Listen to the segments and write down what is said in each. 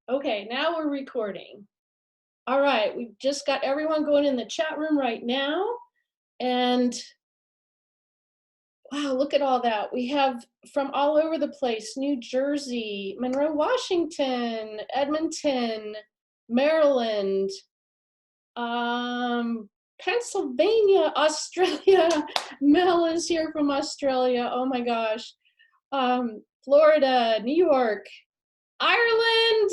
Okay, now we're recording. All right, we've just got everyone going in the chat room right now. And wow, look at all that. We have from all over the place: New Jersey, Monroe, Washington, Edmonton, Maryland, Pennsylvania, Australia. Mel is here from Australia. Oh my gosh. Florida, New York, Ireland.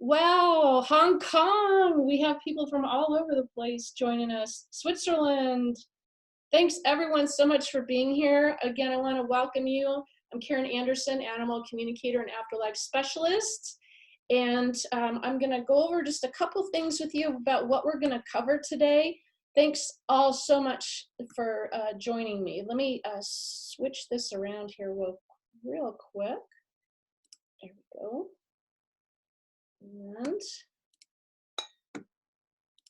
Wow, Hong Kong. We have people from all over the place joining us. Switzerland. Thanks everyone so much for being here. Again, I want to welcome you. I'm Karen Anderson, animal communicator and afterlife specialist. And I'm going to go over just a couple things with you about what we're going to cover today. Thanks all so much for joining me. Let me switch this around here real quick. There we go. And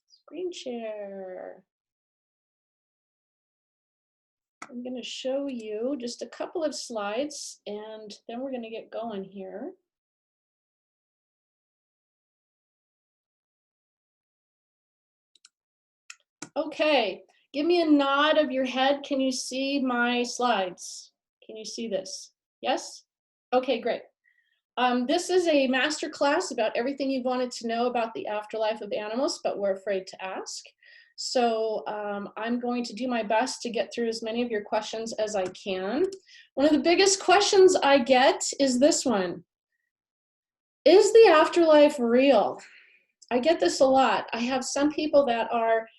screen share. I'm going to show you just a couple of slides and then we're going to get going here. Okay, give me a nod of your head. Can you see my slides? Can you see this? Yes? Okay, great. This is a masterclass about everything you've wanted to know about the afterlife of animals, but we're afraid to ask. So I'm going to do my best to get through as many of your questions as I can. One of the biggest questions I get is this one. Is the afterlife real? I get this a lot. I have some people that are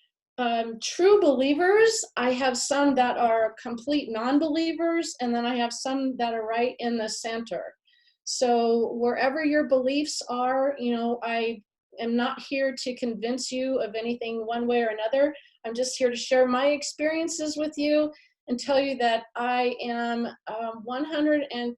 true believers. I have some that are complete non-believers, and then I have some that are right in the center. So wherever your beliefs are, you know, I am not here to convince you of anything one way or another. I'm just here to share my experiences with you and tell you that I am 100%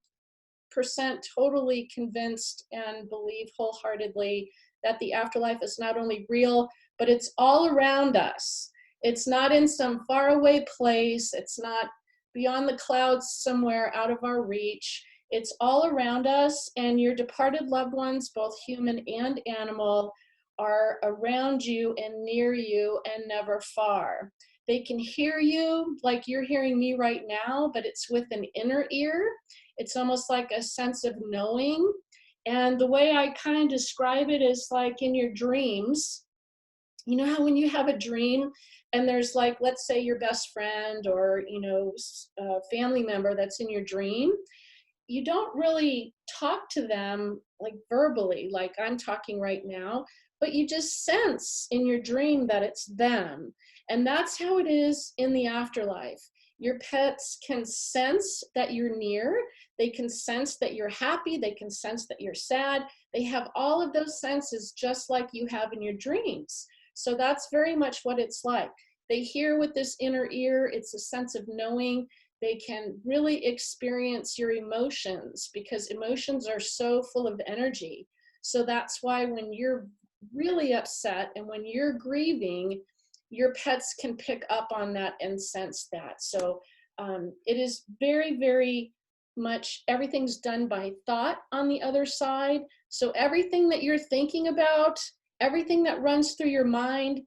totally convinced and believe wholeheartedly that the afterlife is not only real, but it's all around us. It's not in some faraway place. It's not beyond the clouds somewhere out of our reach. It's all around us, and your departed loved ones, both human and animal, are around you and near you and never far. They can hear you like you're hearing me right now, but it's with an inner ear. It's almost like a sense of knowing. And the way I kind of describe it is like in your dreams. You know how when you have a dream and there's like, let's say your best friend or, you know, a family member that's in your dream, you don't really talk to them like verbally, like I'm talking right now, but you just sense in your dream that it's them. And that's how it is in the afterlife. Your pets can sense that you're near. They can sense that you're happy. They can sense that you're sad. They have all of those senses just like you have in your dreams. So that's very much what it's like. They hear with this inner ear. It's a sense of knowing. They can really experience your emotions because emotions are so full of energy. So that's why when you're really upset and when you're grieving, your pets can pick up on that and sense that. So it is very, very much, everything's done by thought on the other side. So everything that you're thinking about, everything that runs through your mind,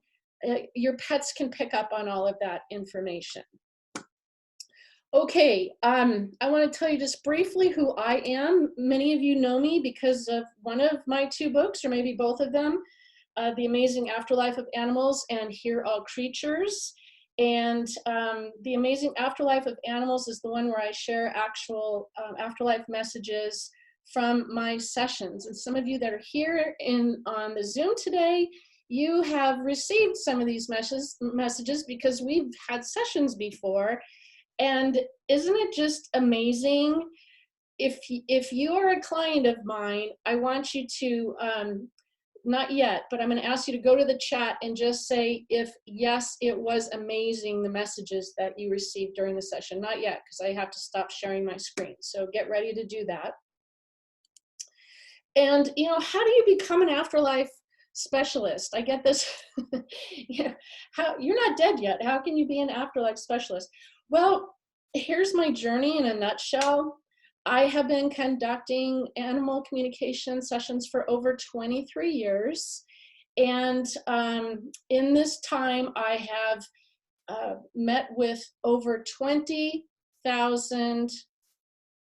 your pets can pick up on all of that information. Okay, I want to tell you just briefly who I am. Many of you know me because of one of my two books, or maybe both of them, The Amazing Afterlife of Animals and Hear All Creatures. And The Amazing Afterlife of Animals is the one where I share actual afterlife messages from my sessions. And some of you that are here on the Zoom today, you have received some of these messages because we've had sessions before. And isn't it just amazing? If you are a client of mine, I want you to, not yet, but I'm going to ask you to go to the chat and just say if yes, it was amazing, the messages that you received during the session. Not yet, because I have to stop sharing my screen. So get ready to do that. And, you know, how do you become an afterlife specialist? I get this. Yeah, you're not dead yet. How can you be an afterlife specialist? Well, here's my journey in a nutshell. I have been conducting animal communication sessions for over 23 years. And in this time, I have met with over 20,000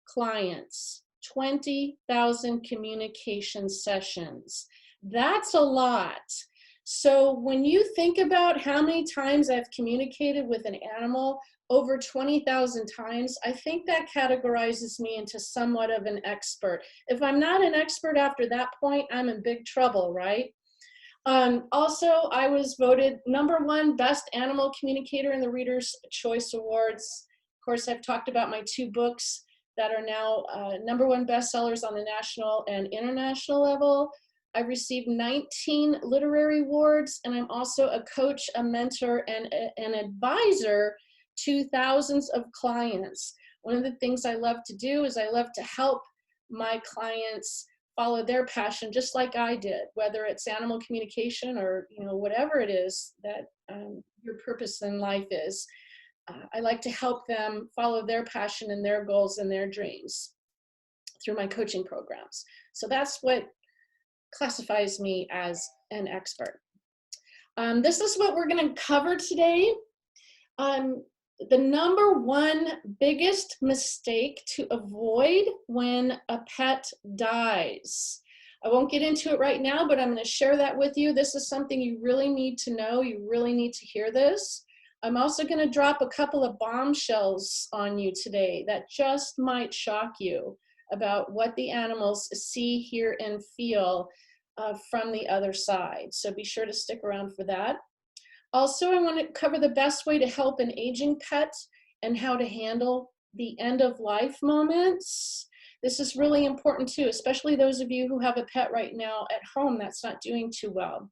clients, 20,000 communication sessions. That's a lot. So when you think about how many times I've communicated with an animal, over 20,000 times, I think that categorizes me into somewhat of an expert. If I'm not an expert after that point, I'm in big trouble, right? Also, I was voted #1 best animal communicator in the Reader's Choice Awards. Of course, I've talked about my 2 books that are now #1 bestsellers on the national and international level. I've received 19 literary awards, and I'm also a coach, a mentor, and an advisor to thousands of clients. One of the things I love to do is I love to help my clients follow their passion just like I did, whether it's animal communication or whatever it is that your purpose in life is. I like to help them follow their passion and their goals and their dreams through my coaching programs. So that's what classifies me as an expert. This is what we're going to cover today. The #1 biggest mistake to avoid when a pet dies. I won't get into it right now, but I'm going to share that with you. This is something you really need to know. You really need to hear this. I'm also going to drop a couple of bombshells on you today that just might shock you about what the animals see, hear, and feel from the other side. So be sure to stick around for that. Also, I want to cover the best way to help an aging pet and how to handle the end of life moments. This is really important too, especially those of you who have a pet right now at home that's not doing too well.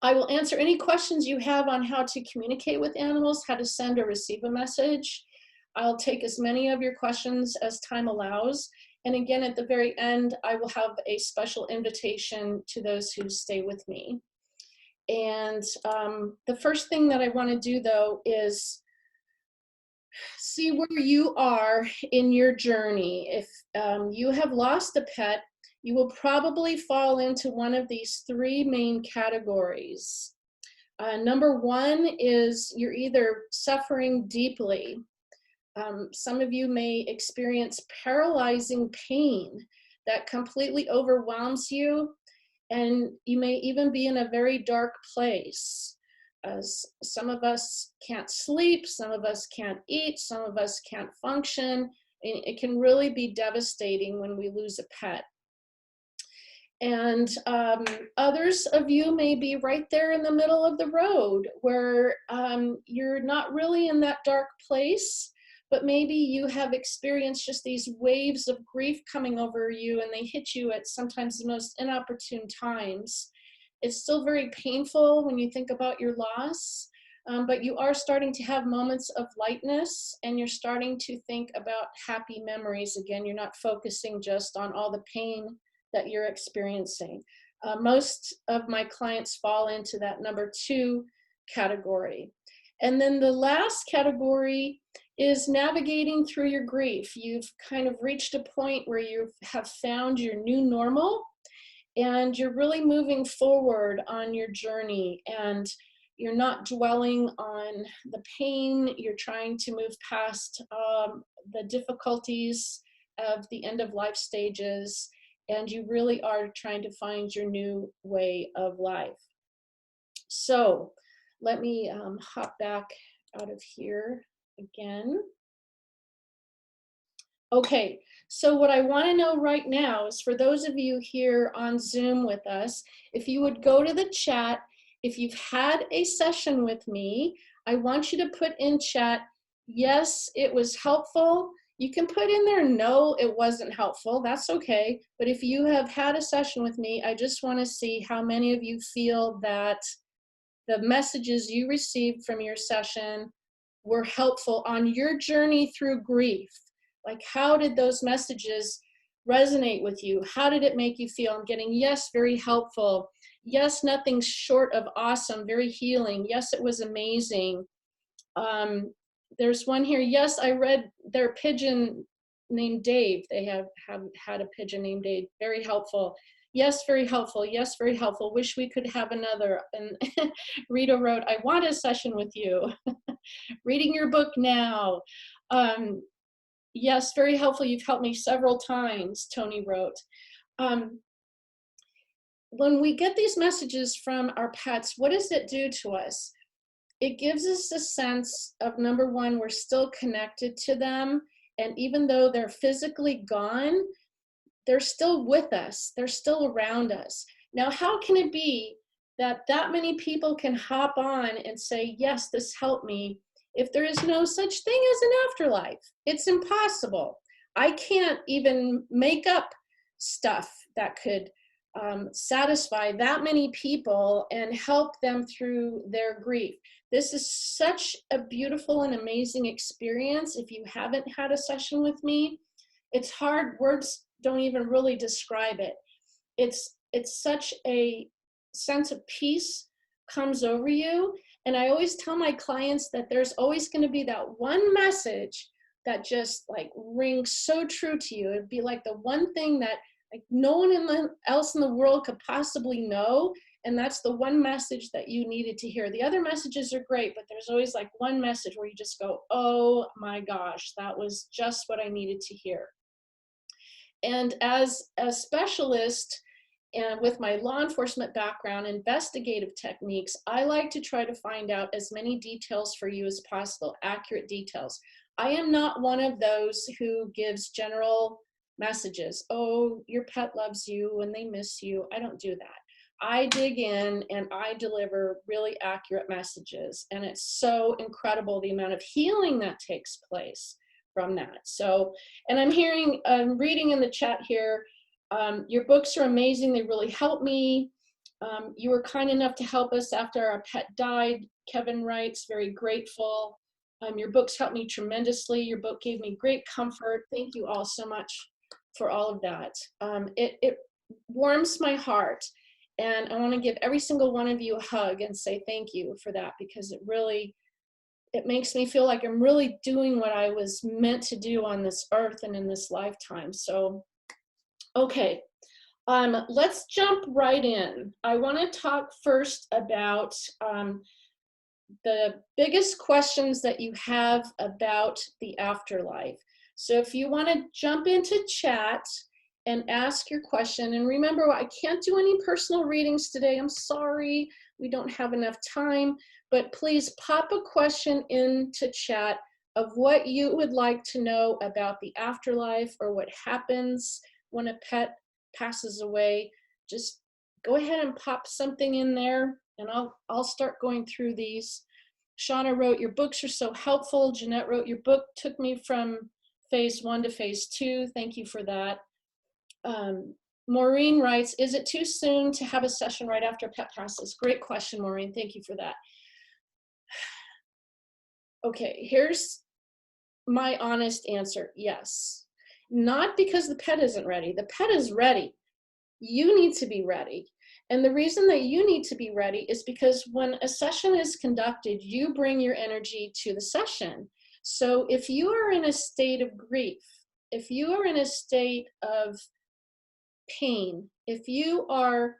I will answer any questions you have on how to communicate with animals, how to send or receive a message. I'll take as many of your questions as time allows. And again, at the very end, I will have a special invitation to those who stay with me. And the first thing that I want to do, though, is see where you are in your journey. If you have lost a pet, you will probably fall into one of these 3 main categories. #1 is you're either suffering deeply. Some of you may experience paralyzing pain that completely overwhelms you, and you may even be in a very dark place. Some of us can't sleep, some of us can't eat, some of us can't function. It can really be devastating when we lose a pet. And others of you may be right there in the middle of the road where you're not really in that dark place, but maybe you have experienced just these waves of grief coming over you, and they hit you at sometimes the most inopportune times. It's still very painful when you think about your loss, but you are starting to have moments of lightness, and you're starting to think about happy memories again. You're not focusing just on all the pain that you're experiencing. Most of my clients fall into that #2 category. And then the last category is navigating through your grief. You've kind of reached a point where you have found your new normal, and you're really moving forward on your journey, and you're not dwelling on the pain. You're trying to move past the difficulties of the end of life stages, and you really are trying to find your new way of life. So let me hop back out of here again. Okay, so what I want to know right now is for those of you here on Zoom with us, if you would go to the chat, if you've had a session with me, I want you to put in chat, yes, it was helpful. You can put in there, no, it wasn't helpful. That's okay. But if you have had a session with me, I just want to see how many of you feel that the messages you received from your session were helpful on your journey through grief. Like, how did those messages resonate with you? How did it make you feel? I'm getting, yes, very helpful. Yes, nothing short of awesome, very healing. Yes, it was amazing. There's one here, yes, I read their pigeon named Dave. They have had a pigeon named Dave. Very helpful. Yes, very helpful. Yes, very helpful. Wish we could have another. And Rita wrote, I want a session with you. Reading your book now. Yes, very helpful. You've helped me several times, Tony wrote. When we get these messages from our pets, what does it do to us? It gives us a sense of, number one, we're still connected to them. And even though they're physically gone, they're still with us. They're still around us. Now, how can it be that that many people can hop on and say, yes, this helped me, if there is no such thing as an afterlife? It's impossible. I can't even make up stuff that could satisfy that many people and help them through their grief. This is such a beautiful and amazing experience. If you haven't had a session with me, it's hard. Words don't even really describe it. It's such a sense of peace comes over you. And I always tell my clients that there's always going to be that one message that just like rings so true to you. It'd be like the one thing that like no one else in the world could possibly know. And that's the one message that you needed to hear. The other messages are great, but there's always like one message where you just go, oh my gosh, that was just what I needed to hear. And as a specialist, and with my law enforcement background, investigative techniques, I like to try to find out as many details for you as possible, accurate details. I am not one of those who gives general messages. Oh, your pet loves you and they miss you. I don't do that. I dig in and I deliver really accurate messages. And it's so incredible the amount of healing that takes place from that. So, and I'm reading in the chat here, your books are amazing. They really helped me. You were kind enough to help us after our pet died. Kevin writes, very grateful. Your books helped me tremendously. Your book gave me great comfort. Thank you all so much for all of that. It warms my heart. And I want to give every single one of you a hug and say thank you for that, because it makes me feel like I'm really doing what I was meant to do on this earth and in this lifetime. So, okay, let's jump right in. I want to talk first about the biggest questions that you have about the afterlife. So if you want to jump into chat and ask your question, and remember, I can't do any personal readings today. I'm sorry, we don't have enough time, but please pop a question into chat of what you would like to know about the afterlife or what happens when a pet passes away. Just go ahead and pop something in there and I'll start going through these. Shauna wrote, your books are so helpful. Jeanette wrote, your book took me from phase 1 to phase 2. Thank you for that. Maureen writes, is it too soon to have a session right after a pet passes? Great question, Maureen. Thank you for that. Okay, here's my honest answer. Yes. Not because the pet isn't ready. The pet is ready. You need to be ready. And the reason that you need to be ready is because when a session is conducted, you bring your energy to the session. So if you are in a state of grief, if you are in a state of pain, if you are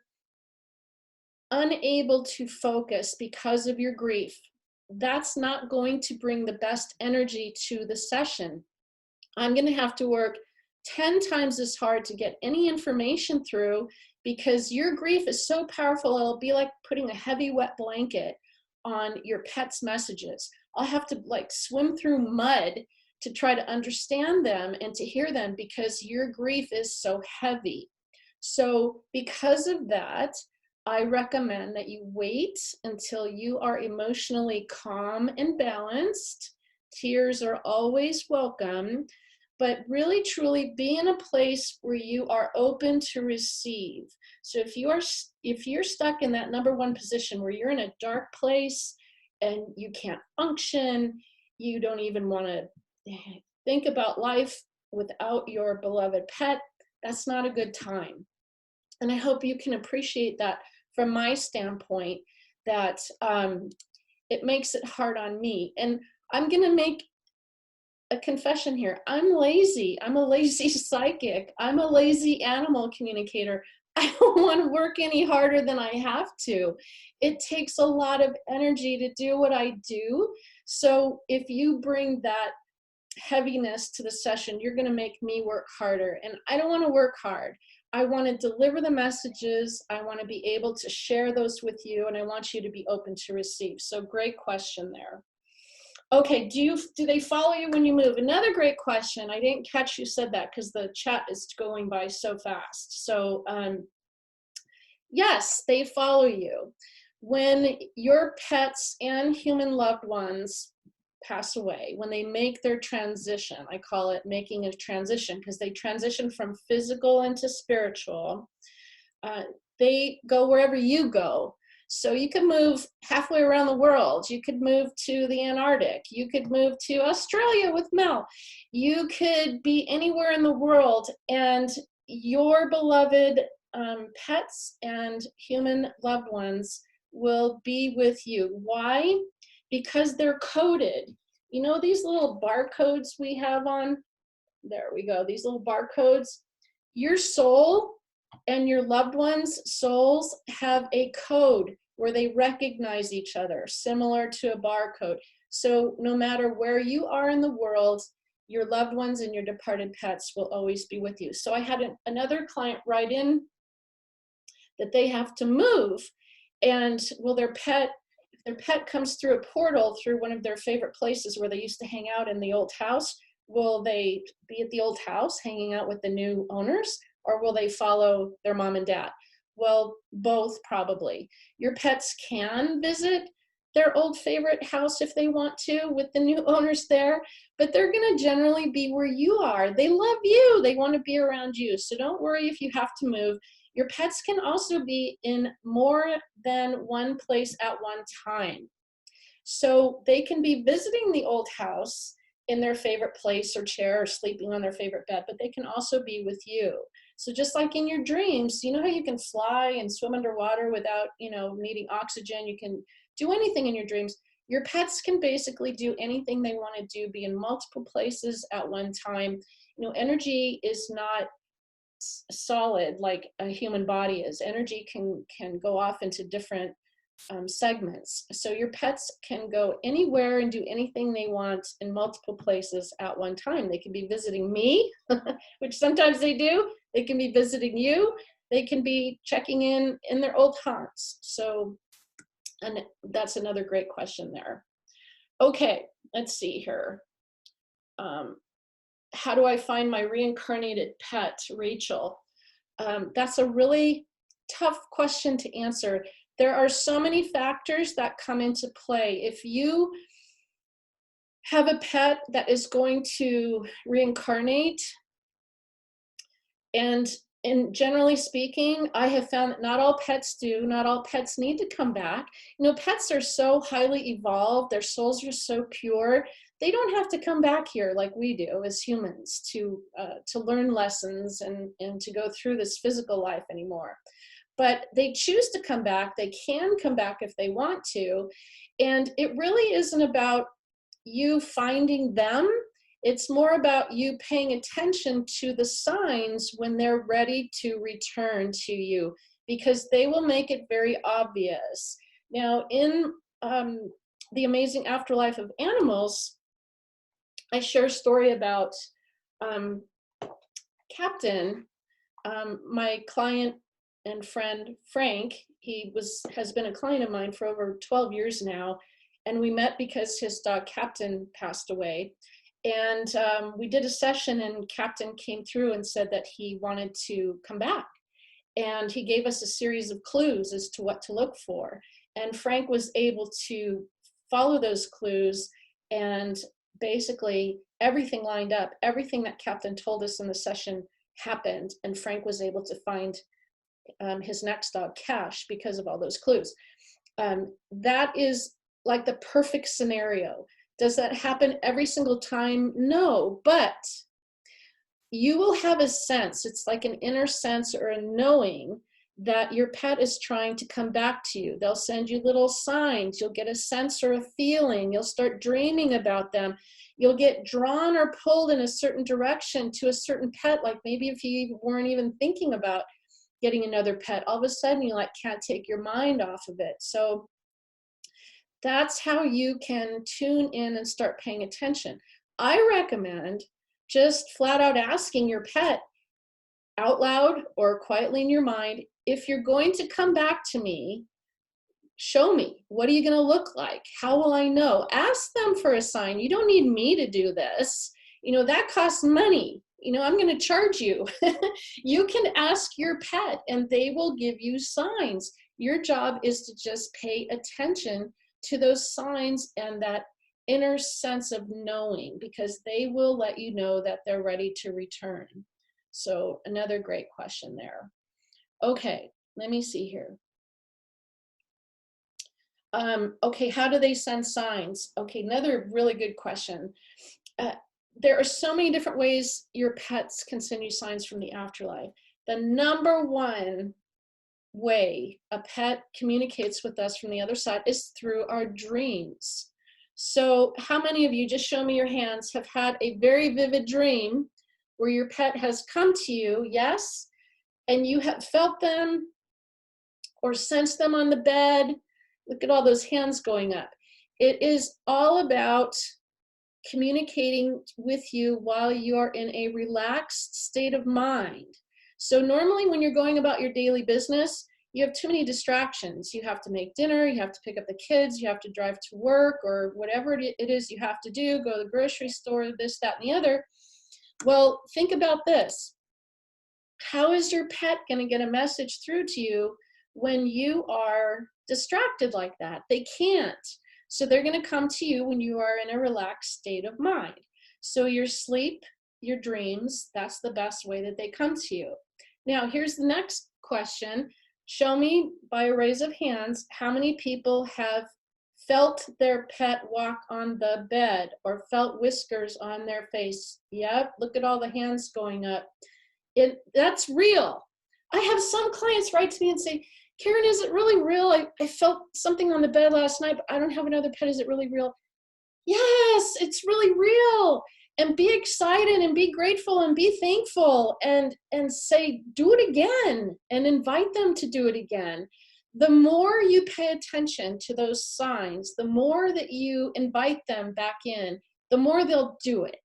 unable to focus because of your grief, that's not going to bring the best energy to the session. I'm going to have to work 10 times as hard to get any information through because your grief is so powerful. It'll be like putting a heavy wet blanket on your pet's messages. I'll have to like swim through mud to try to understand them and to hear them because your grief is so heavy. So because of that, I recommend that you wait until you are emotionally calm and balanced. Tears are always welcome, but really truly be in a place where you are open to receive. So if you're stuck in that number 1 position where you're in a dark place and you can't function, you don't even want to think about life without your beloved pet, that's not a good time. And I hope you can appreciate that from my standpoint, that it makes it hard on me. And I'm going to make a confession here. I'm lazy. I'm a lazy psychic. I'm a lazy animal communicator. I don't want to work any harder than I have to. It takes a lot of energy to do what I do. So if you bring that heaviness to the session, you're going to make me work harder. And I don't want to work hard. I want to deliver the messages. I want to be able to share those with you, and I want you to be open to receive. So great question there. Okay, do they follow you when you move? Another great question. I didn't catch you said that because the chat is going by so fast. So yes, they follow you. When your pets and human loved ones pass away, when they make their transition, I call it making a transition because they transition from physical into spiritual, they go wherever you go. So you could move halfway around the world. You could move to the Antarctic. You could move to Australia with Mel. You could be anywhere in the world, and your beloved pets and human loved ones will be with you. Why? Because they're coded. You know these little barcodes we have on? There we go, these little barcodes. Your soul and your loved ones' souls have a code where they recognize each other, similar to a barcode. So no matter where you are in the world, your loved ones and your departed pets will always be with you. So I had another client write in that they have to move, and their pet comes through a portal through one of their favorite places where they used to hang out in the old house, will they be at the old house hanging out with the new owners, or will they follow their mom and dad? Well, both probably. Your pets can visit their old favorite house if they want to with the new owners there, but they're going to generally be where you are. They love you. They want to be around you. So don't worry if you have to move. Your pets can also be in more than one place at one time. So they can be visiting the old house in their favorite place or chair or sleeping on their favorite bed, but they can also be with you. So just like in your dreams, you know how you can fly and swim underwater without, needing oxygen? You can do anything in your dreams. Your pets can basically do anything they want to do, be in multiple places at one time. Energy is not solid like a human body is. Energy can go off into different segments. So your pets can go anywhere and do anything they want in multiple places at one time. They can be visiting me, which sometimes they do. They can be visiting you. They can be checking in their old haunts. So, and that's another great question there. Okay, let's see here. How do I find my reincarnated pet, Rachel? That's a really tough question to answer. There are so many factors that come into play. If you have a pet that is going to reincarnate, and generally speaking, I have found that not all pets do, not all pets need to come back. Pets are so highly evolved, their souls are so pure, they don't have to come back here like we do as humans to learn lessons and to go through this physical life anymore. But they choose to come back. They can come back if they want to. And it really isn't about you finding them. It's more about you paying attention to the signs when they're ready to return to you, because they will make it very obvious. Now, in The Amazing Afterlife of Animals, I share a story about Captain, my client and friend Frank. He has been a client of mine for over 12 years now, and we met because his dog Captain passed away. And we did a session, and Captain came through and said that he wanted to come back. And he gave us a series of clues as to what to look for. And Frank was able to follow those clues, and basically everything lined up. Everything that Captain told us in the session happened, and Frank was able to find his next dog, Cash, because of all those clues. That is like the perfect scenario. Does that happen every single time? No, but you will have a sense. It's like an inner sense or a knowing that your pet is trying to come back to you. They'll send you little signs. You'll get a sense or a feeling. You'll start dreaming about them. You'll get drawn or pulled in a certain direction to a certain pet, like maybe if you weren't even thinking about getting another pet, all of a sudden you like can't take your mind off of it. So that's how you can tune in and start paying attention. I recommend just flat out asking your pet out loud or quietly in your mind, if you're going to come back to me, show me. What are you going to look like? How will I know? Ask them for a sign. You don't need me to do this. You know, that costs money. You know, I'm going to charge you. You can ask your pet and they will give you signs. Your job is to just pay attention to those signs and that inner sense of knowing, because they will let you know that they're ready to return. So another great question there. Okay, let me see here. Okay, how do they send signs? Okay, another really good question. There are so many different ways your pets can send you signs from the afterlife. The number one way a pet communicates with us from the other side is through our dreams. So how many of you, just show me your hands, have had a very vivid dream where your pet has come to you, yes, and you have felt them or sensed them on the bed? Look at all those hands going up. It is all about communicating with you while you are in a relaxed state of mind. So normally when you're going about your daily business, you have too many distractions. You have to make dinner, you have to pick up the kids, you have to drive to work, or whatever it is you have to do, go to the grocery store, this, that, and the other. Well, think about this. How is your pet going to get a message through to you when you are distracted like that? They can't. So they're going to come to you when you are in a relaxed state of mind. So your sleep, your dreams, that's the best way that they come to you. Now, here's the next question. Show me by a raise of hands how many people have felt their pet walk on the bed or felt whiskers on their face. Yep, look at all the hands going up. That's real. I have some clients write to me and say, Karen, is it really real? I felt something on the bed last night, but I don't have another pet. Is it really real? Yes, it's really real. And be excited and be grateful and be thankful and say, do it again, and invite them to do it again. The more you pay attention to those signs, the more that you invite them back in, the more they'll do it.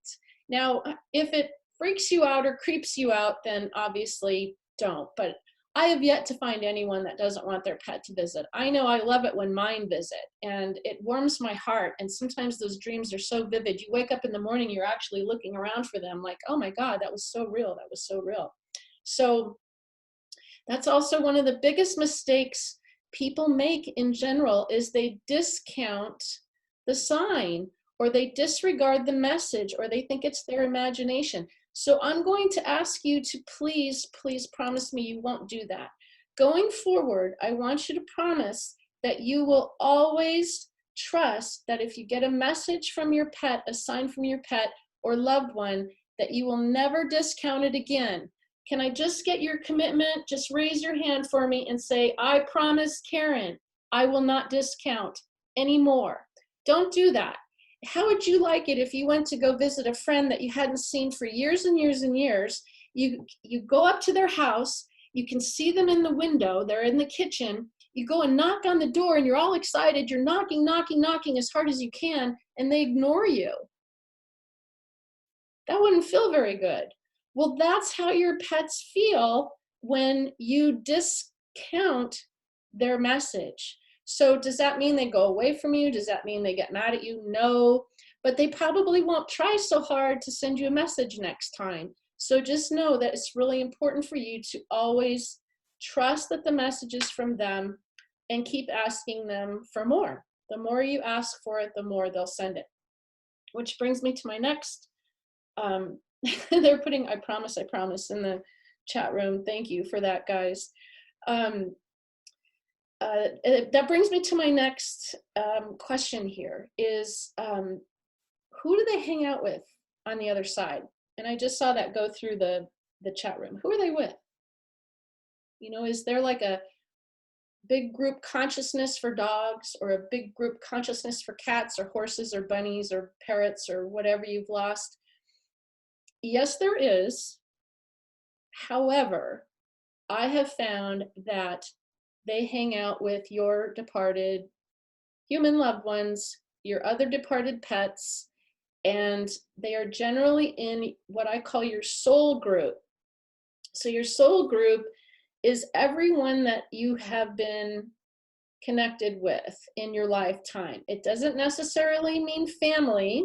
Now, if it freaks you out or creeps you out, then obviously don't. But I have yet to find anyone that doesn't want their pet to visit. I know I love it when mine visit, and it warms my heart. And sometimes those dreams are so vivid. You wake up in the morning, you're actually looking around for them like, oh my God, that was so real. That was so real. So that's also one of the biggest mistakes people make in general, is they discount the sign, or they disregard the message, or they think it's their imagination. So I'm going to ask you to please, please promise me you won't do that. Going forward, I want you to promise that you will always trust that if you get a message from your pet, a sign from your pet or loved one, that you will never discount it again. Can I just get your commitment? Just raise your hand for me and say, I promise, Karen, I will not discount anymore. Don't do that. How would you like it if you went to go visit a friend that you hadn't seen for years and years and years? You go up to their house, you can see them in the window, they're in the kitchen, you go and knock on the door and you're all excited, you're knocking, knocking, knocking as hard as you can, and they ignore you. That wouldn't feel very good. Well, that's how your pets feel when you discount their message. So does that mean they go away from you? Does that mean they get mad at you? No, but they probably won't try so hard to send you a message next time. So just know that it's really important for you to always trust that the message is from them and keep asking them for more. The more you ask for it, the more they'll send it. Which brings me to my next, they're putting I promise in the chat room. Thank you for that, guys. That brings me to my next question here is, who do they hang out with on the other side? And I just saw that go through the chat room. Who are they with? You know, is there like a big group consciousness for dogs, or a big group consciousness for cats or horses or bunnies or parrots or whatever you've lost? Yes, there is. However, I have found that they hang out with your departed human loved ones, your other departed pets, and they are generally in what I call your soul group. So your soul group is everyone that you have been connected with in your lifetime. It doesn't necessarily mean family.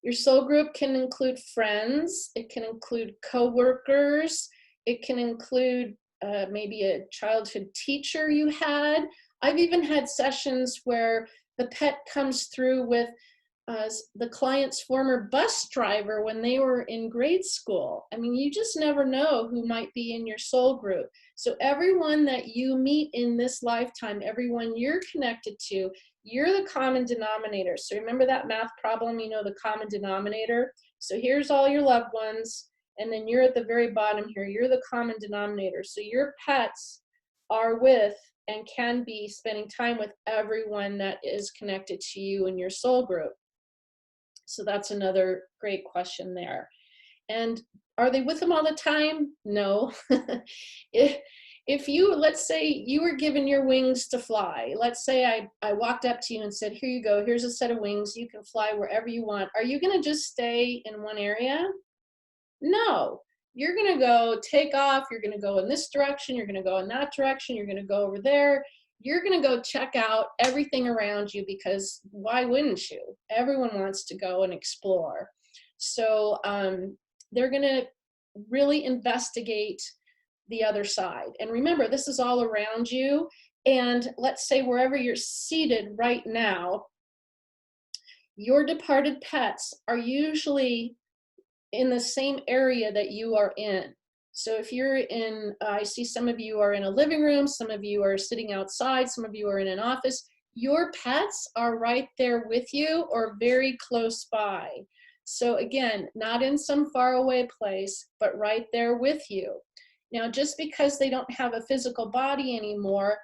Your soul group can include friends, it can include coworkers, it can include maybe a childhood teacher you had. I've even had sessions where the pet comes through with the client's former bus driver when they were in grade school. I mean, you just never know who might be in your soul group. So everyone that you meet in this lifetime, everyone you're connected to, you're the common denominator. So remember that math problem, you know, the common denominator? So here's all your loved ones, and then you're at the very bottom here. You're the common denominator. So your pets are with and can be spending time with everyone that is connected to you in your soul group. So that's another great question there. And are they with them all the time? No. if you, let's say you were given your wings to fly. Let's say I walked up to you and said, here you go, here's a set of wings. You can fly wherever you want. Are you going to just stay in one area? No. You're going to go take off. You're going to go in this direction. You're going to go in that direction. You're going to go over there. You're going to go check out everything around you, because why wouldn't you? Everyone wants to go and explore. So they're going to really investigate the other side. And remember, this is all around you. And let's say wherever you're seated right now, your departed pets are usually in the same area that you are in. So if you're in, I see some of you are in a living room, some of you are sitting outside, some of you are in an office, your pets are right there with you or very close by. So again, not in some faraway place, but right there with you. Now, just because they don't have a physical body anymore,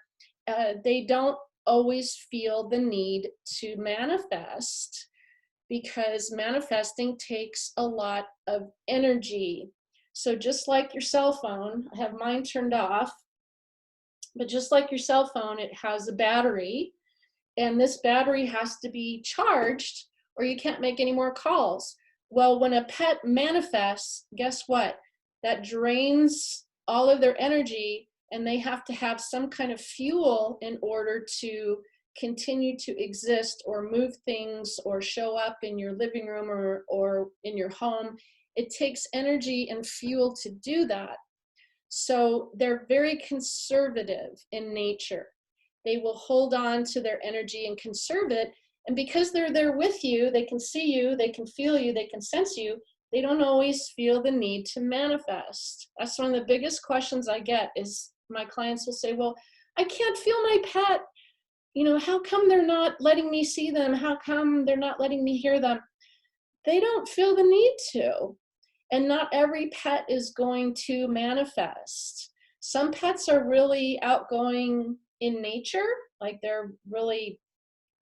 they don't always feel the need to manifest, because manifesting takes a lot of energy. So just like your cell phone, I have mine turned off, but just like your cell phone, it has a battery, and this battery has to be charged or you can't make any more calls. Well, when a pet manifests, guess what? That drains all of their energy, and they have to have some kind of fuel in order to continue to exist or move things or show up in your living room or in your home. It takes energy and fuel to do that. So they're very conservative in nature. They will hold on to their energy and conserve it. And because they're there with you, they can see you, they can feel you, they can sense you, they don't always feel the need to manifest. That's one of the biggest questions I get is my clients will say, well, I can't feel my pet. You know, how come they're not letting me see them? How come they're not letting me hear them? They don't feel the need to. And not every pet is going to manifest. Some pets are really outgoing in nature, like they're really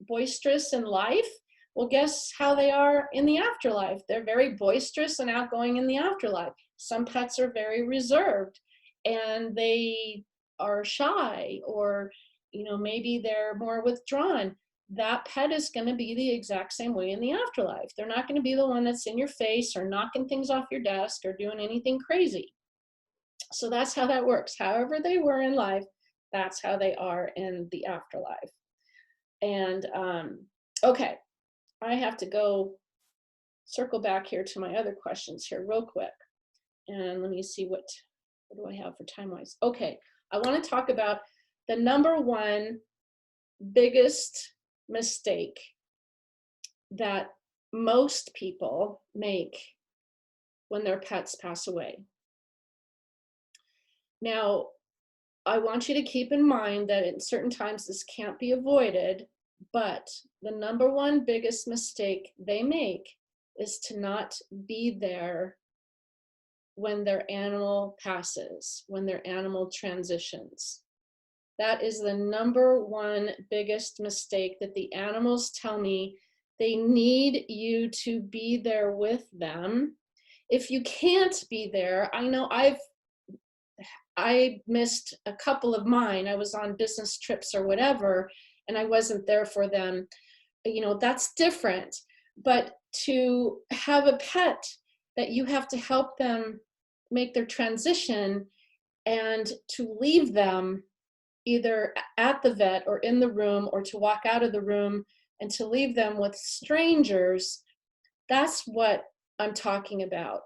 boisterous in life. Well, guess how they are in the afterlife? They're very boisterous and outgoing in the afterlife. Some pets are very reserved and they are shy, or you know, maybe they're more withdrawn. That pet is going to be the exact same way in the afterlife. They're not going to be the one that's in your face or knocking things off your desk or doing anything crazy. So that's how that works. However they were in life, that's how they are in the afterlife. And okay, I have to go circle back here to my other questions here real quick. And let me see what do I have for time-wise. Okay, I want to talk about the number one biggest mistake that most people make when their pets pass away. Now, I want you to keep in mind that at certain times this can't be avoided, but the number one biggest mistake they make is to not be there when their animal passes, when their animal transitions. That is the number one biggest mistake that the animals tell me. They need you to be there with them. If you can't be there, I know I missed a couple of mine. I was on business trips or whatever, and I wasn't there for them. You know, that's different. But to have a pet that you have to help them make their transition and to leave them either at the vet or in the room, or to walk out of the room and to leave them with strangers, that's what I'm talking about.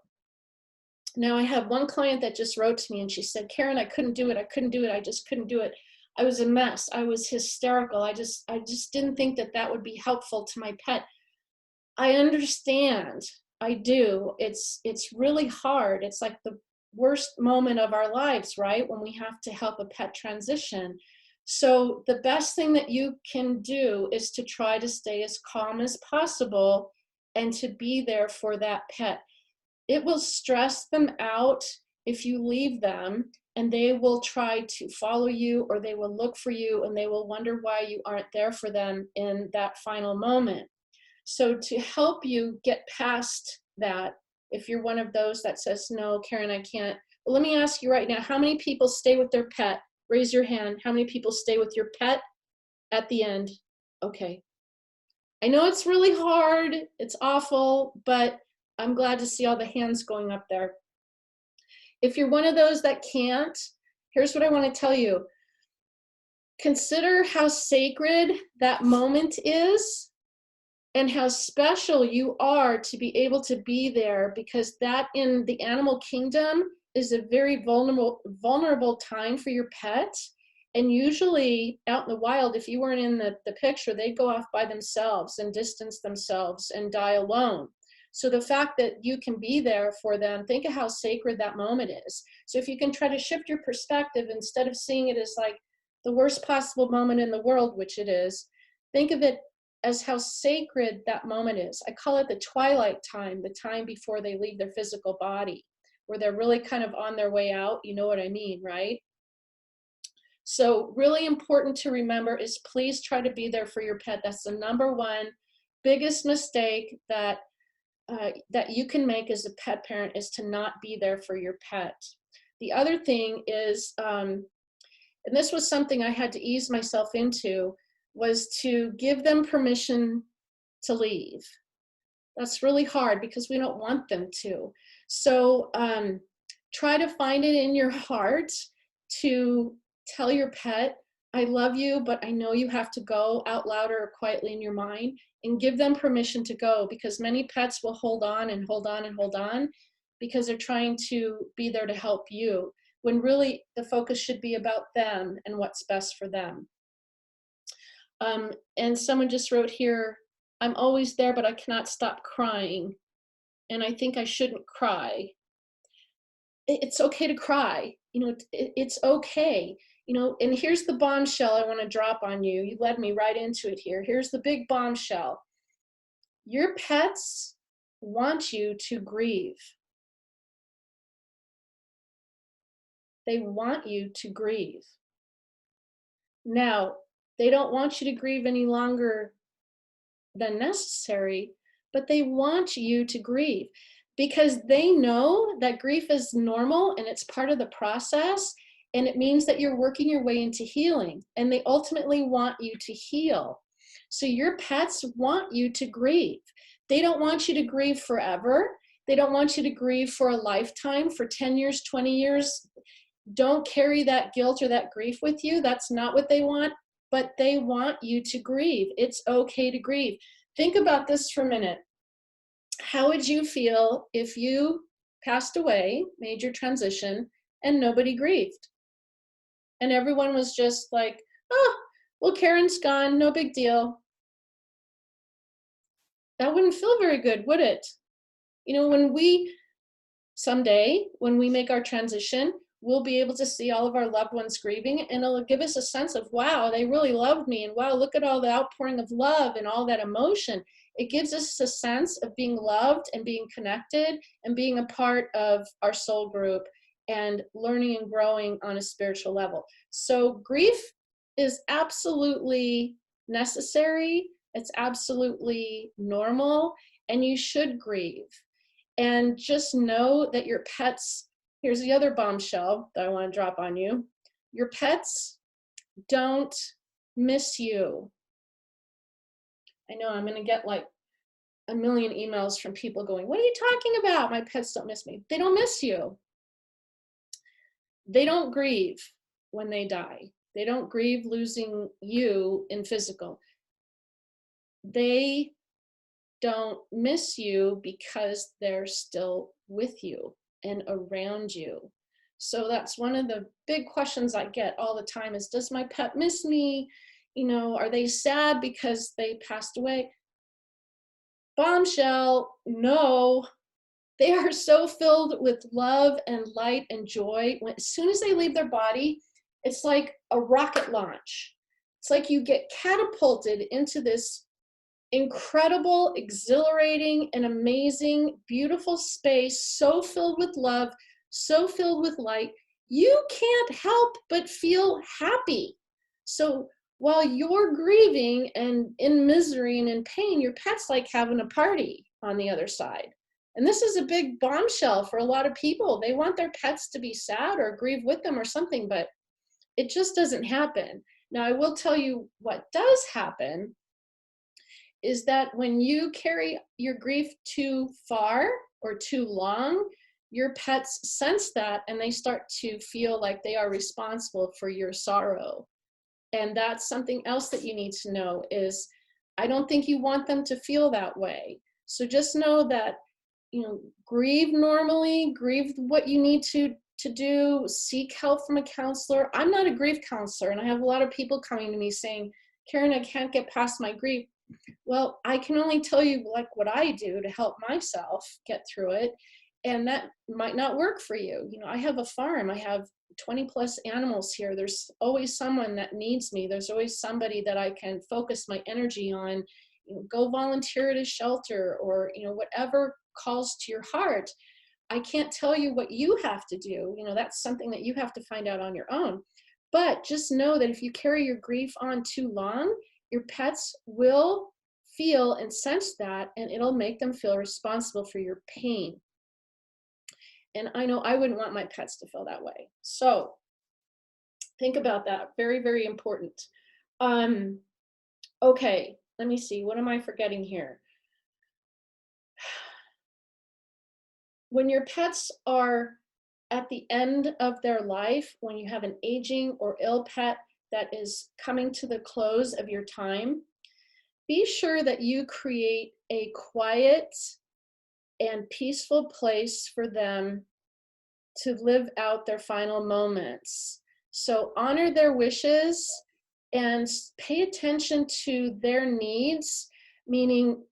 Now, I have one client that just wrote to me and she said, Karen, I couldn't do it. I couldn't do it. I just couldn't do it. I was a mess. I was hysterical. I just didn't think that that would be helpful to my pet. I understand. I do. It's really hard. It's like the worst moment of our lives, right? When we have to help a pet transition. So the best thing that you can do is to try to stay as calm as possible and to be there for that pet. It will stress them out if you leave them, and they will try to follow you, or they will look for you, and they will wonder why you aren't there for them in that final moment. So to help you get past that, if you're one of those that says, no, Karen, I can't. Well, let me ask you right now, how many people stay with their pet? Raise your hand. How many people stay with your pet at the end? Okay. I know it's really hard. It's awful, but I'm glad to see all the hands going up there. If you're one of those that can't, here's what I want to tell you. Consider how sacred that moment is and how special you are to be able to be there, because that in the animal kingdom is a very vulnerable time for your pet. And usually out in the wild, if you weren't in the picture, they'd go off by themselves and distance themselves and die alone. So the fact that you can be there for them, think of how sacred that moment is. So if you can try to shift your perspective, instead of seeing it as like the worst possible moment in the world, which it is, think of it as how sacred that moment is. I call it the twilight time, the time before they leave their physical body, where they're really kind of on their way out. You know what I mean, right? So really important to remember is please try to be there for your pet. That's the number one biggest mistake that that you can make as a pet parent, is to not be there for your pet. The other thing is, and this was something I had to ease myself into, was to give them permission to leave. That's really hard because we don't want them to. So try to find it in your heart to tell your pet, I love you, but I know you have to go, out loud or quietly in your mind, and give them permission to go, because many pets will hold on and hold on and hold on because they're trying to be there to help you, when really the focus should be about them and what's best for them. And someone just wrote here, I'm always there, but I cannot stop crying. And I think I shouldn't cry. It's okay to cry. You know, it's okay. You know, and here's the bombshell I want to drop on you. You led me right into it here. Here's the big bombshell. Your pets want you to grieve. They want you to grieve. Now, they don't want you to grieve any longer than necessary, but they want you to grieve because they know that grief is normal and it's part of the process, and it means that you're working your way into healing, and they ultimately want you to heal. So your pets want you to grieve. They don't want you to grieve forever. They don't want you to grieve for a lifetime, for 10 years, 20 years. Don't carry that guilt or that grief with you. That's not what they want, but they want you to grieve. It's okay to grieve. Think about this for a minute. How would you feel if you passed away, made your transition, and nobody grieved? And everyone was just like, oh, well, Karen's gone, no big deal. That wouldn't feel very good, would it? You know, someday, when we make our transition, we'll be able to see all of our loved ones grieving, and it'll give us a sense of, wow, they really loved me, and wow, look at all the outpouring of love and all that emotion. It gives us a sense of being loved and being connected and being a part of our soul group and learning and growing on a spiritual level. So grief is absolutely necessary. It's absolutely normal, and you should grieve. And just know that your pets, here's the other bombshell that I want to drop on you. Your pets don't miss you. I know I'm going to get like a million emails from people going, what are you talking about? My pets don't miss me. They don't miss you. They don't grieve when they die. They don't grieve losing you in physical. They don't miss you because they're still with you and around you. So that's one of the big questions I get all the time is, does my pet miss me? You know, are they sad because they passed away? Bombshell, no. They are so filled with love and light and joy. As soon as they leave their body, it's like a rocket launch. It's like you get catapulted into this incredible, exhilarating, and amazing, beautiful space, so filled with love, so filled with light. You can't help but feel happy. So while you're grieving and in misery and in pain, your pet's like having a party on the other side. And this is a big bombshell for a lot of people. They want their pets to be sad or grieve with them or something, but it just doesn't happen. Now, I will tell you what does happen is that when you carry your grief too far or too long, your pets sense that and they start to feel like they are responsible for your sorrow. And that's something else that you need to know is I don't think you want them to feel that way. So just know that, you know, grieve normally, grieve what you need to do, seek help from a counselor. I'm not a grief counselor, and I have a lot of people coming to me saying, Karen, I can't get past my grief. Well, I can only tell you like what I do to help myself get through it. And that might not work for you. You know, I have a farm. I have 20 plus animals here. There's always someone that needs me. There's always somebody that I can focus my energy on. You know, go volunteer at a shelter or, you know, whatever calls to your heart. I can't tell you what you have to do. You know, that's something that you have to find out on your own. But just know that if you carry your grief on too long, your pets will feel and sense that, and it'll make them feel responsible for your pain. And I know I wouldn't want my pets to feel that way. So think about that. Very, very important. Okay, let me see. What am I forgetting here? When your pets are at the end of their life, when you have an aging or ill pet that is coming to the close of your time, be sure that you create a quiet and peaceful place for them to live out their final moments. So honor their wishes and pay attention to their needs, meaning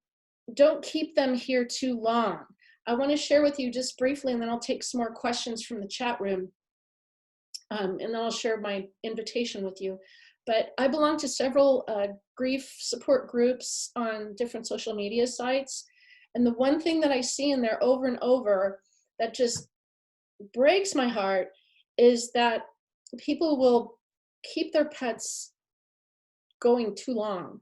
don't keep them here too long. I want to share with you just briefly, and then I'll take some more questions from the chat room, and then I'll share my invitation with you. But I belong to several grief support groups on different social media sites. And the one thing that I see in there over and over that just breaks my heart is that people will keep their pets going too long.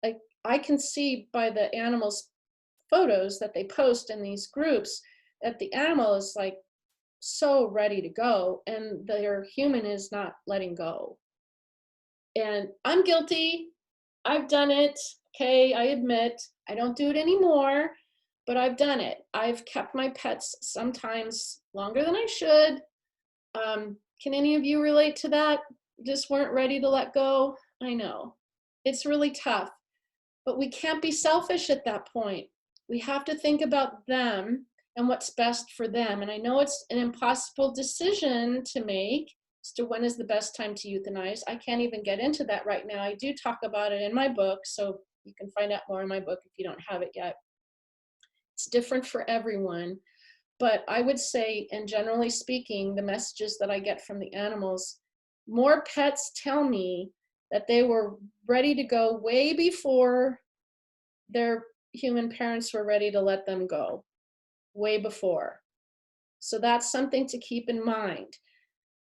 Like I can see by the animals' photos that they post in these groups that the animal is like so ready to go and their human is not letting go. And I'm guilty. I've done it. Okay, I admit I don't do it anymore, but I've done it. I've kept my pets sometimes longer than I should. Can any of you relate to that? Just weren't ready to let go? I know. It's really tough, but we can't be selfish at that point. We have to think about them and what's best for them. And I know it's an impossible decision to make as to when is the best time to euthanize. I can't even get into that right now. I do talk about it in my book, so you can find out more in my book if you don't have it yet. It's different for everyone. But I would say, and generally speaking, the messages that I get from the animals, more pets tell me that they were ready to go way before their human parents were ready to let them go, way before. So that's something to keep in mind.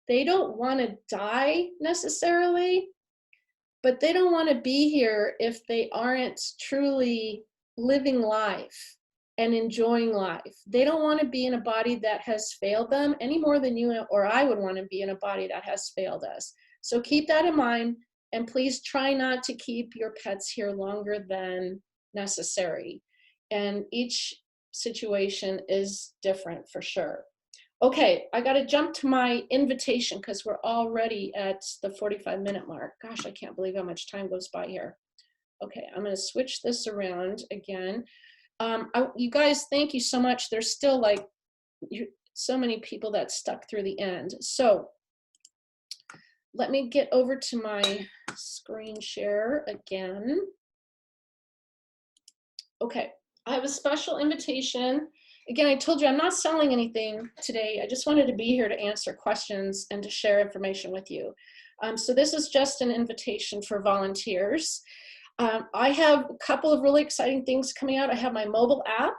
They don't want to die necessarily, but they don't want to be here if they aren't truly living life and enjoying life. They don't want to be in a body that has failed them any more than you or I would want to be in a body that has failed us. So keep that in mind, and please try not to keep your pets here longer than necessary. And each situation is different for sure. Okay, I got to jump to my invitation because we're already at the 45-minute mark. Gosh, I can't believe how much time goes by here. Okay, I'm going to switch this around again. You guys, thank you so much. There's still like so many people that stuck through the end. So let me get over to my screen share again. Okay, I have a special invitation. Again, I told you I'm not selling anything today. I just wanted to be here to answer questions and to share information with you. So this is just an invitation for volunteers. I have a couple of really exciting things coming out. I have my mobile app.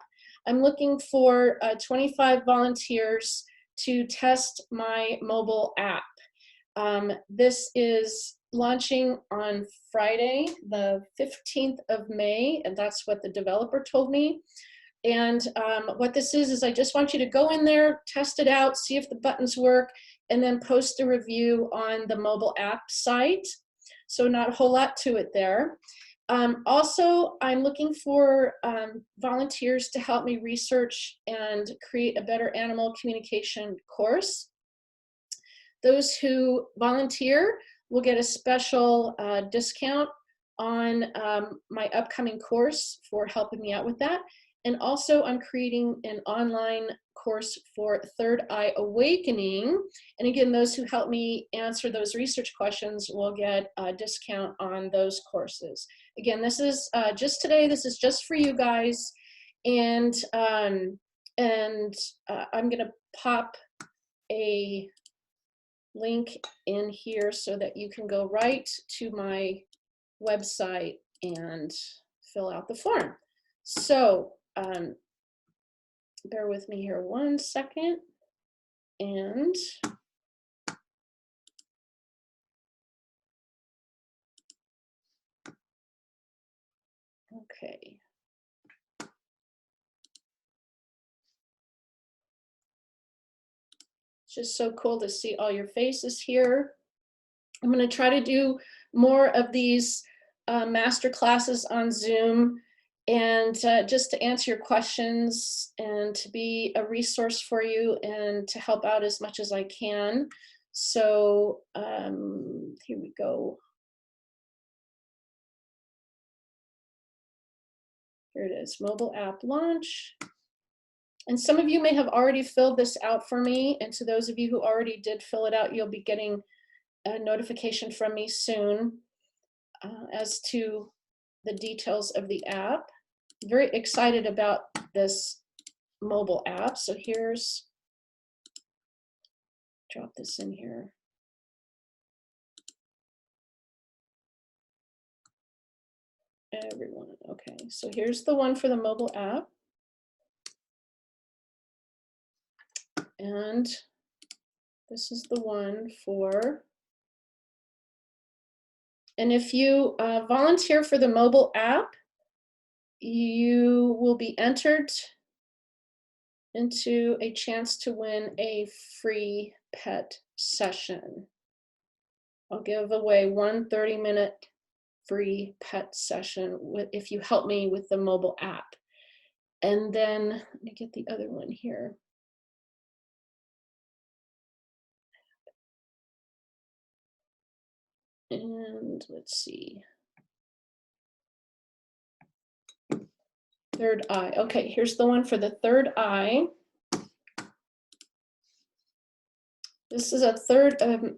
I'm looking for 25 volunteers to test my mobile app. This is launching on Friday, the 15th of May, and that's what the developer told me. And what this is I just want you to go in there, test it out, see if the buttons work, and then post a review on the mobile app site. So not a whole lot to it there. Also, I'm looking for volunteers to help me research and create a better animal communication course. Those who volunteer will get a special discount on my upcoming course for helping me out with that. And also I'm creating an online course for Third Eye Awakening. And again, those who help me answer those research questions will get a discount on those courses. Again, this is just today, this is just for you guys. And I'm gonna pop a link in here so that you can go right to my website and fill out the form. So bear with me here 1 second. And okay. It's just so cool to see all your faces here. I'm going to try to do more of these master classes on Zoom, and just to answer your questions and to be a resource for you and to help out as much as I can. So here we go. Here it is, mobile app launch. And some of you may have already filled this out for me. And to those of you who already did fill it out, you'll be getting a notification from me soon as to the details of the app. I'm very excited about this mobile app. So here's, drop this in here. Everyone, okay. So here's the one for the mobile app. And this is the one for, and if you volunteer for the mobile app, you will be entered into a chance to win a free pet session. I'll give away one 30-minute free pet session if you help me with the mobile app. And then let me get the other one here. And let's see. Third eye. Okay, here's the one for the third eye. This is an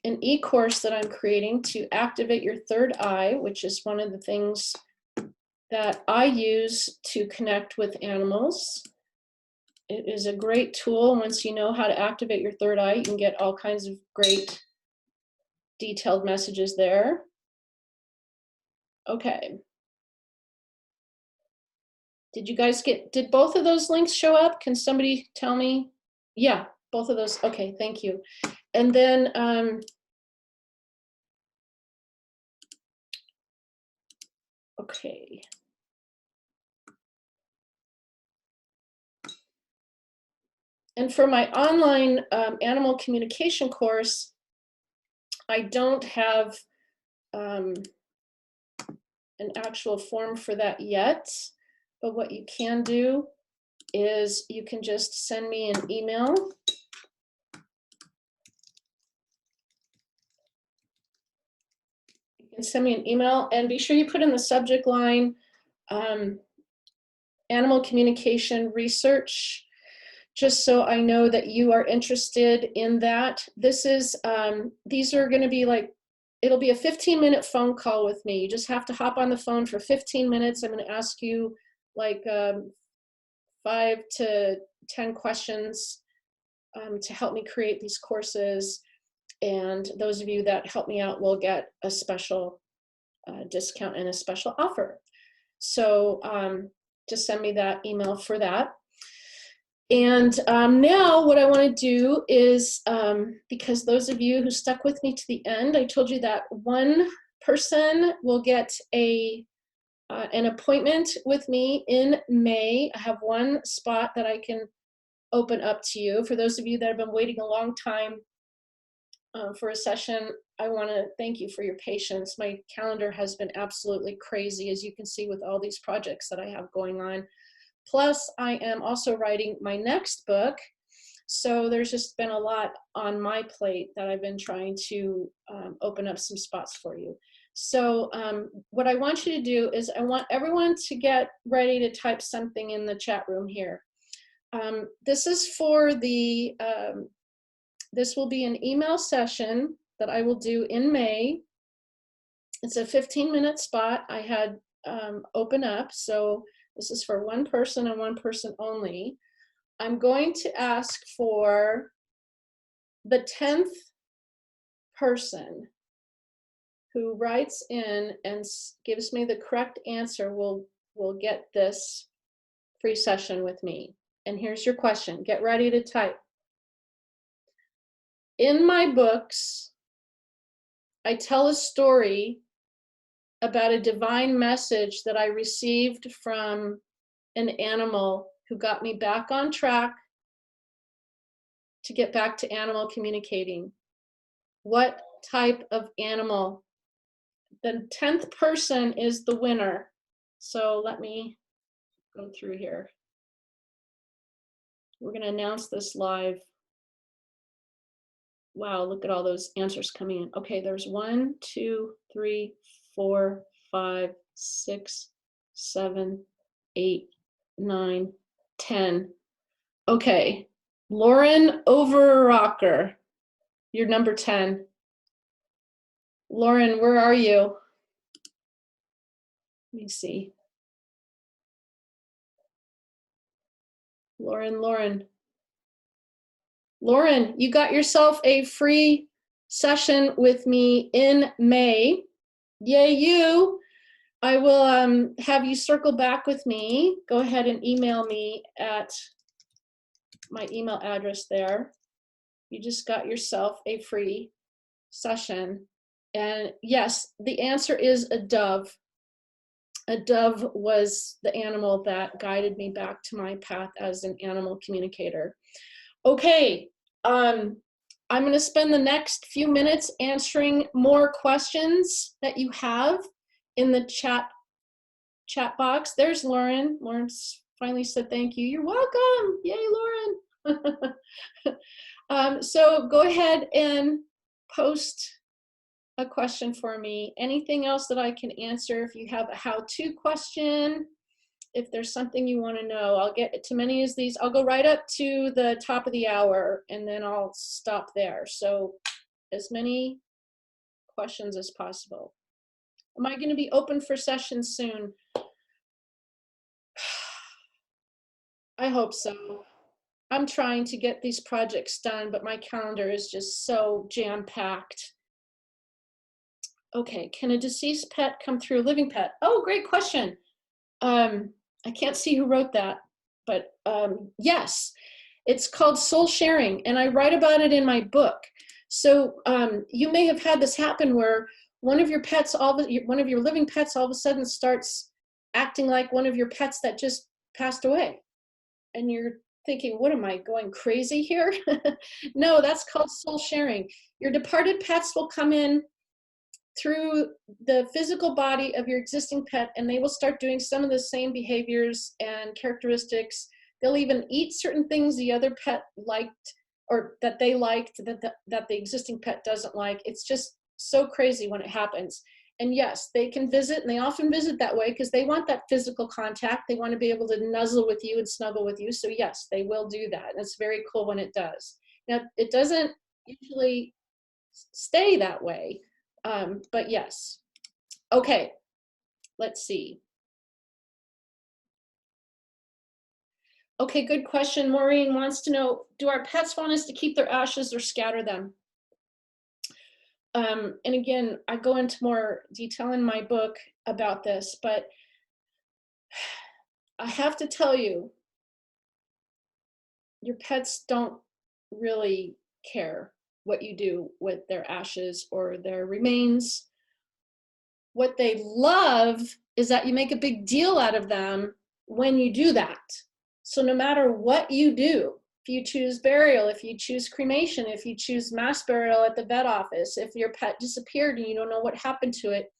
e-course that I'm creating to activate your third eye, which is one of the things that I use to connect with animals. It is a great tool. Once you know how to activate your third eye, you can get all kinds of great detailed messages there. Okay. Did you guys did both of those links show up? Can somebody tell me? Yeah, both of those. Okay, thank you. And then Okay. And for my online animal communication course, I don't have an actual form for that yet. But what you can do is you can just send me an email. You can send me an email and be sure you put in the subject line animal communication research, just so I know that you are interested in that. This is, these are gonna be like, it'll be a 15-minute phone call with me. You just have to hop on the phone for 15 minutes. I'm gonna ask you like 5 to 10 questions to help me create these courses. And those of you that help me out will get a special discount and a special offer. So just send me that email for that. And now what I want to do is, because those of you who stuck with me to the end, I told you that one person will get an appointment with me in May. I have one spot that I can open up to you. For those of you that have been waiting a long time for a session, I want to thank you for your patience. My calendar has been absolutely crazy, as you can see, with all these projects that I have going on. Plus, I am also writing my next book. So there's just been a lot on my plate that I've been trying to open up some spots for you. So what I want you to do is I want everyone to get ready to type something in the chat room here. This is for the, this will be an email session that I will do in May. It's a 15-minute spot I had open up. So this is for one person and one person only. I'm going to ask for the 10th person who writes in and gives me the correct answer will get this free session with me. And here's your question. Get ready to type. In my books, I tell a story about a divine message that I received from an animal who got me back on track to get back to animal communicating. What type of animal? The 10th person is the winner. So let me go through here. We're going to announce this live. Wow, look at all those answers coming in. Okay, there's 1, 2, 3, 4, 5, 6, 7, 8, 9, 10. Okay, Lauren Overrocker, you're number 10. Lauren, where are you? Let me see. Lauren, you got yourself a free session with me in May. Yay, you. I will have you circle back with me. Go ahead and email me at my email address there. You just got yourself a free session. And yes, the answer is a dove. A dove was the animal that guided me back to my path as an animal communicator. Okay, I'm going to spend the next few minutes answering more questions that you have in the chat box. There's Lauren. Lauren's finally said thank you. You're welcome. Yay, Lauren. So go ahead and post a question for me. Anything else that I can answer? If you have a how-to question, if there's something you want to know, I'll get to many of these. I'll go right up to the top of the hour and then I'll stop there. So as many questions as possible. Am I going to be open for sessions soon? I hope so. I'm trying to get these projects done, but my calendar is just so jam-packed. Okay, can a deceased pet come through a living pet? Oh, great question. I can't see who wrote that, but yes, it's called soul sharing, and I write about it in my book. So you may have had this happen where one of your pets, one of your living pets all of a sudden starts acting like one of your pets that just passed away. And you're thinking, what am I going crazy here? No, that's called soul sharing. Your departed pets will come in through the physical body of your existing pet, and they will start doing some of the same behaviors and characteristics. They'll even eat certain things the other pet liked, or that they liked, that the existing pet doesn't like. It's just so crazy when it happens. And yes, they can visit, and they often visit that way because they want that physical contact. They want to be able to nuzzle with you and snuggle with you. So yes, they will do that. And it's very cool when it does. Now, it doesn't usually stay that way, but yes. Okay, let's see. Okay, good question. Maureen wants to know, do our pets want us to keep their ashes or scatter them? And again, I go into more detail in my book about this, but I have to tell you, your pets don't really care what you do with their ashes or their remains. What they love is that you make a big deal out of them when you do that. So no matter what you do, if you choose burial, if you choose cremation, if you choose mass burial at the vet office, if your pet disappeared and you don't know what happened to it,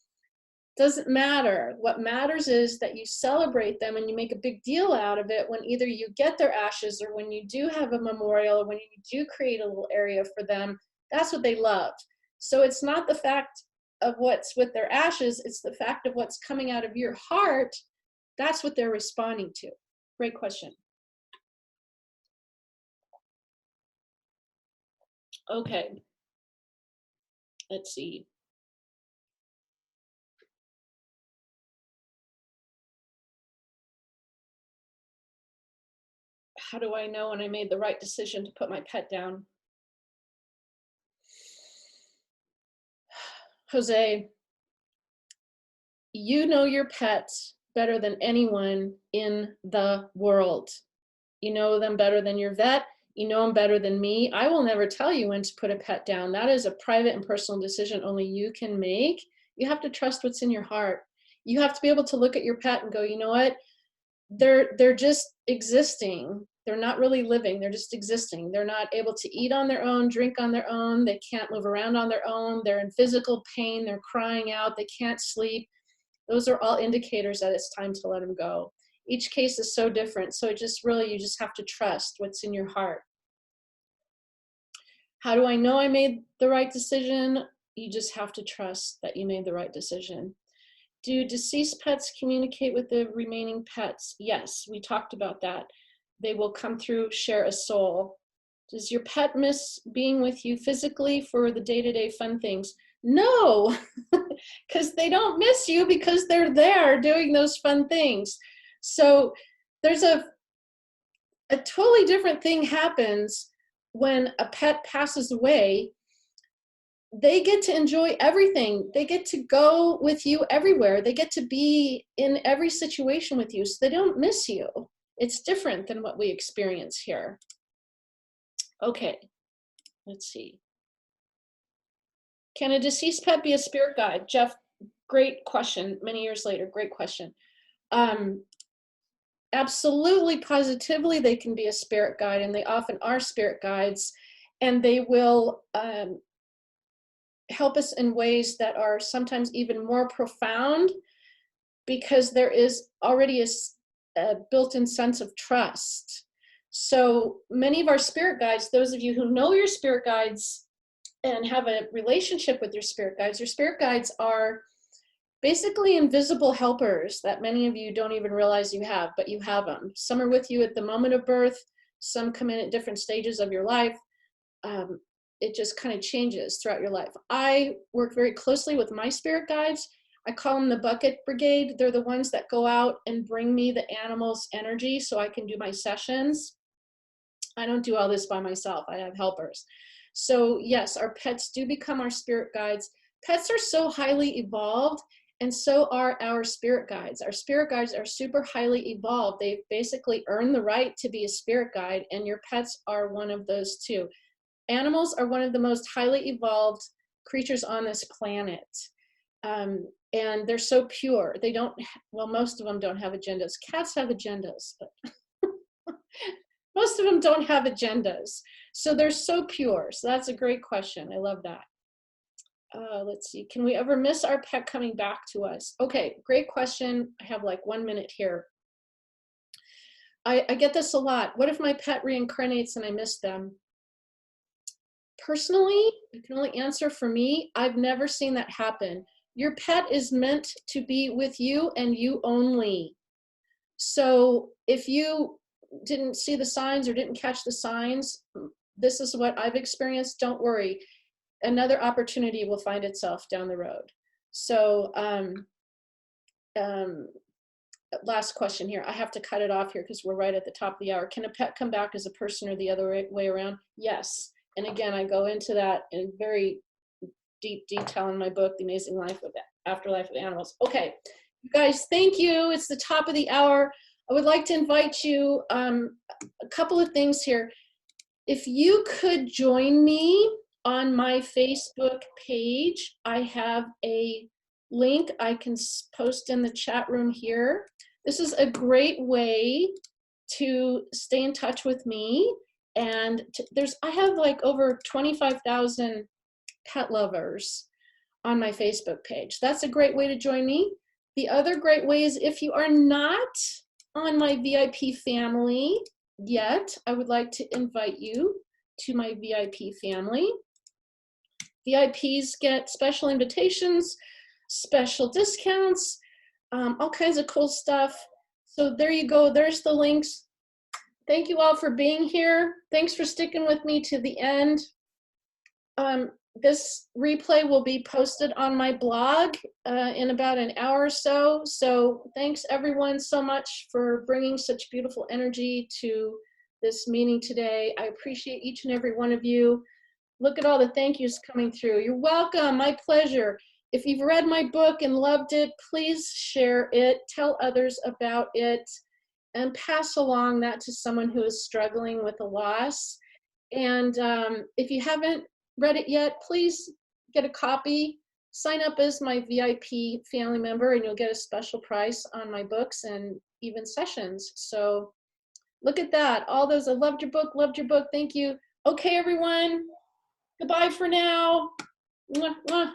doesn't matter. What matters is that you celebrate them and you make a big deal out of it when either you get their ashes or when you do have a memorial or when you do create a little area for them. That's what they love. So it's not the fact of what's with their ashes, it's the fact of what's coming out of your heart. That's what they're responding to. Great question. Okay, let's see. How do I know when I made the right decision to put my pet down? Jose, you know your pets better than anyone in the world. You know them better than your vet. You know them better than me. I will never tell you when to put a pet down. That is a private and personal decision only you can make. You have to trust what's in your heart. You have to be able to look at your pet and go, you know what? They're just existing. They're not really living. They're just existing. They're not able to eat on their own, drink on their own. They can't move around on their own. They're in physical pain. They're crying out. They can't sleep. Those are all indicators that it's time to let them go. Each case is so different. So it just really, you just have to trust what's in your heart. How do I know I made the right decision? You just have to trust that you made the right decision. Do deceased pets communicate with the remaining pets? Yes, we talked about that. They will come through, share a soul. Does your pet miss being with you physically for the day-to-day fun things? No, because they don't miss you because they're there doing those fun things. So there's a totally different thing happens when a pet passes away. They get to enjoy everything. They get to go with you everywhere. They get to be in every situation with you, so they don't miss you. It's different than what we experience here. Okay, let's see. Can a deceased pet be a spirit guide? Jeff, great question. Many years later, great question. Absolutely, positively, they can be a spirit guide, and they often are spirit guides, and they will help us in ways that are sometimes even more profound because there is already a built-in sense of trust. So many of our spirit guides, those of you who know your spirit guides and have a relationship with your spirit guides are basically invisible helpers that many of you don't even realize you have, but you have them. Some are with you at the moment of birth. Some come in at different stages of your life. It just kind of changes throughout your life. I work very closely with my spirit guides. I call them the bucket brigade. They're the ones that go out and bring me the animal's energy so I can do my sessions. I don't do all this by myself. I have helpers. So yes, our pets do become our spirit guides. Pets are so highly evolved, and so are our spirit guides. Our spirit guides are super highly evolved. They've basically earned the right to be a spirit guide, and your pets are one of those too. Animals are one of the most highly evolved creatures on this planet. And they're so pure. They don't, well, most of them don't have agendas. Cats have agendas, but most of them don't have agendas. So they're so pure. So that's a great question. I love that. Let's see, can we ever miss our pet coming back to us? Okay, great question. I have like 1 minute here. I get this a lot. What if my pet reincarnates and I miss them? Personally, I can only answer for me. I've never seen that happen. Your pet is meant to be with you and you only. So if you didn't see the signs or didn't catch the signs, this is what I've experienced. Don't worry. Another opportunity will find itself down the road. So last question here. I have to cut it off here because we're right at the top of the hour. Can a pet come back as a person or the other way around? Yes. And again, I go into that in very deep detail in my book, The Amazing Life of Afterlife of Animals. Okay, you guys, thank you. It's the top of the hour. I would like to invite you a couple of things here. If you could join me on my Facebook page, I have a link I can post in the chat room here. This is a great way to stay in touch with me. And I have like over 25,000 pet lovers on my Facebook page. That's a great way to join me. The other great way is if you are not on my VIP family yet, I would like to invite you to my VIP family. VIPs get special invitations, special discounts, all kinds of cool stuff. So there you go. There's the links. Thank you all for being here. Thanks for sticking with me to the end. This replay will be posted on my blog in about an hour or so. So thanks everyone so much for bringing such beautiful energy to this meeting today. I appreciate each and every one of you. Look at all the thank yous coming through. You're welcome, my pleasure. If you've read my book and loved it, please share it, tell others about it, and pass along that to someone who is struggling with a loss. And if you haven't read it yet, please get a copy. Sign up as my VIP family member and you'll get a special price on my books and even sessions. So look at that. All those, I loved your book, thank you. Okay, everyone, goodbye for now. Mwah, mwah.